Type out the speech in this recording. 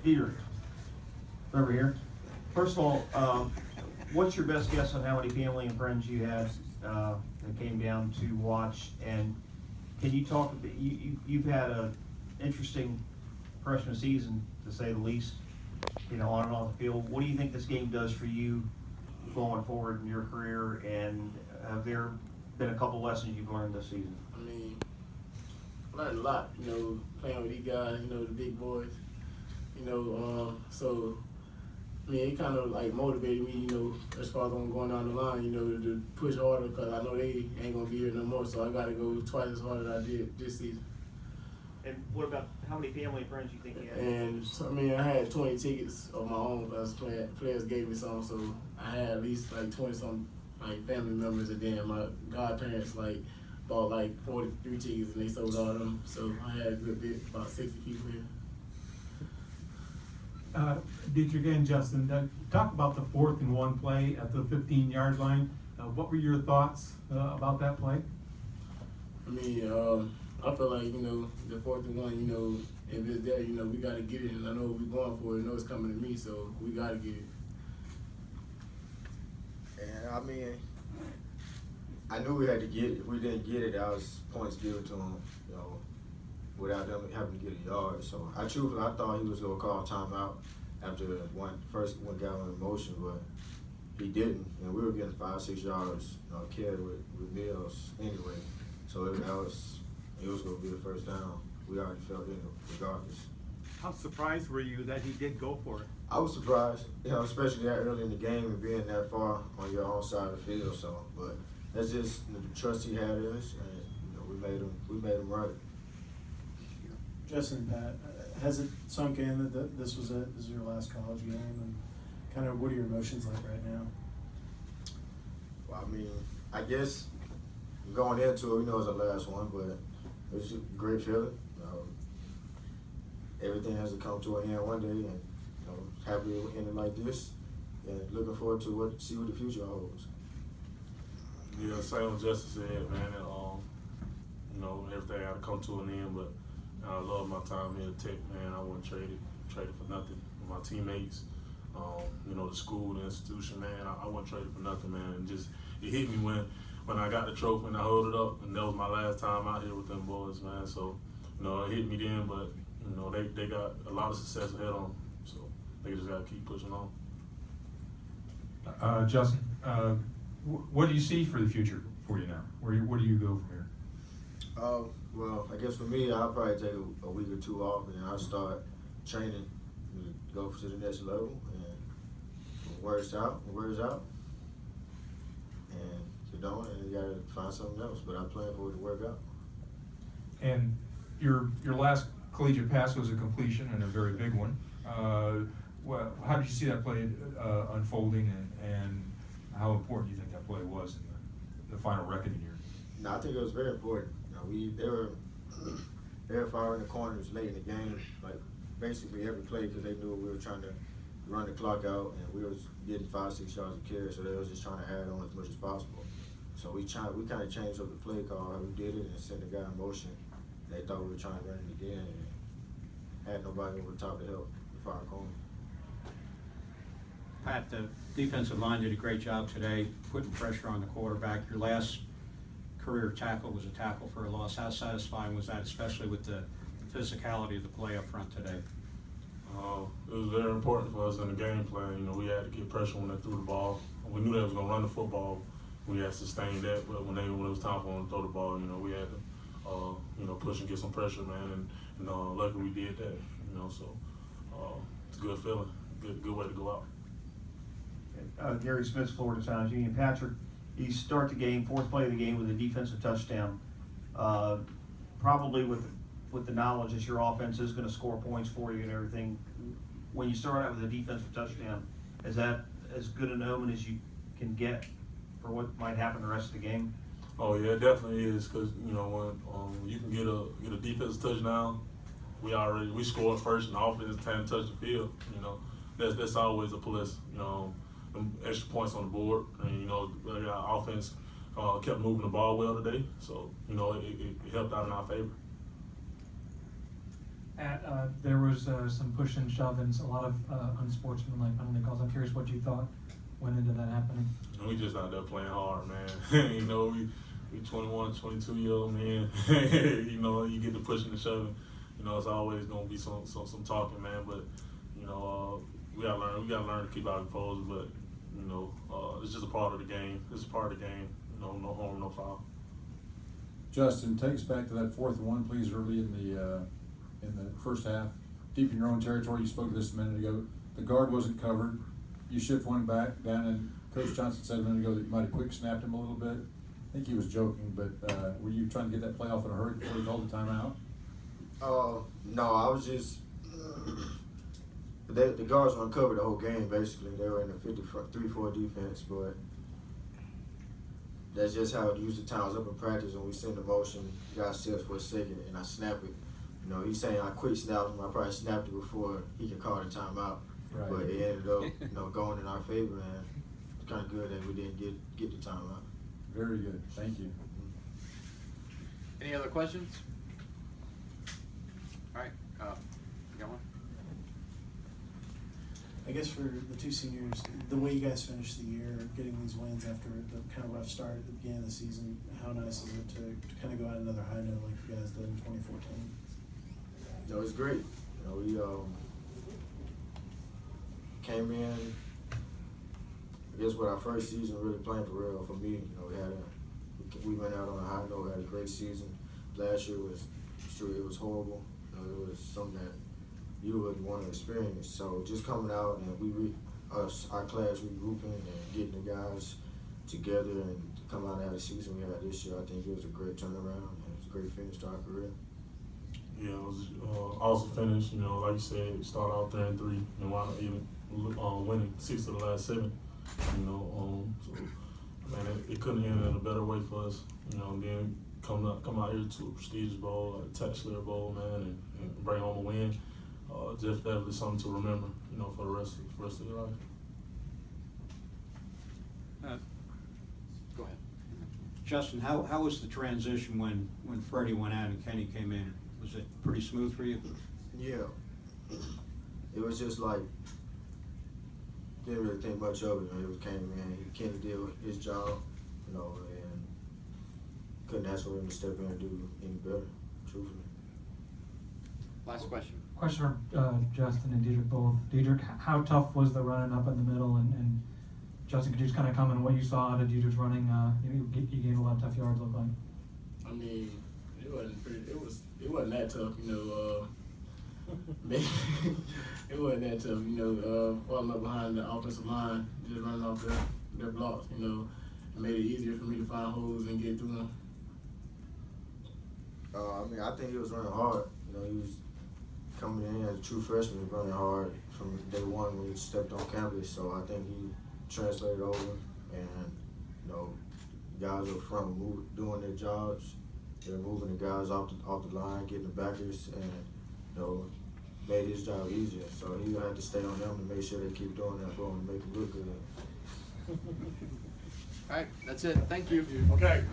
Dieter, over here. First of all, what's your best guess on how many family and friends you had that came down to watch? And can you talk a bit? You've had an interesting freshman season, to say the least. You know, on and off the field. What do you think this game does for you going forward in your career? And have there been a couple lessons you've learned this season? I mean, I learned a lot, you know, playing with these guys, you know, the big boys, you know, so, I mean, it kind of like motivated me, you know, as far as I'm going down the line, you know, to push harder because I know they ain't going to be here no more, so I got to go twice as hard as I did this season. And what about how many family and friends you think you had? And, so, I mean, I had 20 tickets of my own because players gave me some, so I had at least like 20-some like family members, and then my godparents like bought like 43 tickets and they sold all of them. So I had a good bit, about 60 people here. Dietrich and Justin, talk about the 4th and 1 play at the 15-yard line. What were your thoughts about that play? I mean, I feel like, you know, the 4th and 1, you know, if it's there, you know, we got to get it, and I know we're going for it. I know it's coming to me, so we got to get it. And I mean, I knew we had to get it. If we didn't get it, that was points given to them, you know, without them having to get a yard. So I thought he was gonna call timeout after first one got on motion, but he didn't, and we were getting 5-6 yards carry with Mills anyway. So it was gonna be the first down. We already felt it regardless. How surprised were you that he did go for it? I was surprised, you know, especially that early in the game and being that far on your own side of the field. So, but that's just the trust he had in us, and you know, we made him right. Justin, has it sunk in that this was it? This is your last college game, and kind of what are your emotions like right now? Well, I mean, I guess going into it, we know it's the last one, but it was a great feeling. Everything has to come to an end one day, and you know, happy it ended like this, and looking forward to see what the future holds. Yeah, same as Justin said, man. You know, everything had to come to an end, but I love my time here at Tech, man. I wouldn't trade it for nothing. My teammates, you know, the school, the institution, man. I wouldn't trade it for nothing, man. And just it hit me when I got the trophy and I held it up, and that was my last time out here with them boys, man. So, you know, it hit me then, but you know, they got a lot of success ahead of them, so they just got to keep pushing on. Justin, what do you see for the future for you now? Where do you go from here? Well, I guess for me, I'll probably take a week or two off, and I'll start training to go to the next level. And words out, and if you don't, and you gotta find something else. But I plan for it to work out. And your last collegiate pass was a completion and a very big one. Well, how did you see that play unfolding, and how important do you think that play was in the final reckoning here? No, I think it was very important. You know, they were firing the corners late in the game, like basically every play, because they knew we were trying to run the clock out, and we was getting 5-6 yards of carry, so they was just trying to add on as much as possible. So we kind of changed up the play call, how we did it, and sent the guy in motion. They thought we were trying to run it again, and had nobody over the top to help the fire corner. Pat, the defensive line did a great job today putting pressure on the quarterback. Your last career tackle was a tackle for a loss. How satisfying was that, especially with the physicality of the play up front today? It was very important for us in the game plan. You know, we had to get pressure when they threw the ball. We knew they was going to run the football. We had to sustain that, but when it was time for them to throw the ball, you know, we had to, you know, push and get some pressure, man. And luckily we did that. You know, so it's a good feeling, good way to go out. Gary Smith's Florida Times Union. Patrick, you start the game, 4th play of the game, with a defensive touchdown. Probably with the knowledge that your offense is going to score points for you and everything. When you start out with a defensive touchdown, is that as good an omen as you can get for what might happen the rest of the game? Oh yeah, it definitely is, because you know when you can get a defensive touchdown, we scored first and the offense time to touch the field. You know, that's always a plus. You know, extra points on the board, and you know our offense kept moving the ball well today, so you know it helped out in our favor. there was some push and shove and a lot of unsportsmanlike penalty calls. I'm curious what you thought went into that happening. We just out there playing hard, man. You know, we 21, 22-year-old men. You know, you get the pushing and shoving. You know, it's always gonna be some talking, man. But you know, we gotta learn to keep our composure. But you know, it's just a part of the game. It's a part of the game. You know, no harm, no foul. Justin, take us back to that 4th and 1, please, early in the first half. Deep in your own territory, you spoke to this a minute ago. The guard wasn't covered. You shift one back down, and Coach Johnson said a minute ago that you might have quick snapped him a little bit. I think he was joking, but were you trying to get that play off in a hurry before he called the timeout? No, I was just the guards were uncovered the whole game. Basically, they were in a 3-4 defense, but that's just how it usually times up in practice. When we send the motion, guys steps for a second, and I snap it. You know, he's saying I quick snapped him. I probably snapped it before he could call the timeout. Right. But it ended up, you know, going in our favor, and it's kind of good that we didn't get the timeout. Very good. Thank you. Any other questions? All right, you got one? I guess for the two seniors, the way you guys finished the year, getting these wins after the kind of rough start at the beginning of the season, how nice is it to kind of go out another high note like you guys did in 2014? No, it's great. You know, we came in, I guess, with our first season really playing for real for me. You know, we went out on a high note, had a great season. Last year was true, it was horrible. You know, it was something that you wouldn't want to experience. So just coming out and our class regrouping and getting the guys together and to come out and have the season we had this year, I think it was a great turnaround and it was a great finish to our career. Yeah, it was awesome finish. You know, like you said, we started out 3-3 and wound up even winning 6 of the last 7. You know, so man, it couldn't end in a better way for us. You know, and then come out here to a prestigious bowl, like TaxSlayer bowl, man, and bring home a win. Definitely something to remember. You know, for the rest of your life. Go ahead. Justin, how was the transition when Freddie went out and Kenny came in? Was it pretty smooth for you? Yeah. It was just like, didn't really think much of it. You know, it came in, Kenny did his job, you know, and couldn't ask for him to step in and do any better, truthfully. Last question. Question for Justin and Diedrich both. Diedrich, how tough was the running up in the middle? And Justin, could you just kind of comment on what you saw out of Diedrich's running? You gained a lot of tough yards, looked like. I mean, it wasn't that tough, you know. It wasn't that tough, you know. Falling up behind the offensive line, just running off their blocks, you know. It made it easier for me to find holes and get through them. I mean, I think he was running hard. You know, he was coming in as a true freshman, running hard from day one when he stepped on campus. So I think he translated over, and you know, guys up front were doing their jobs. They're moving the guys off the line, getting the backers, and you know, made his job easier. So he had to stay on them to make sure they keep doing that for him to make it look good. All right, that's it. Thank you. Okay.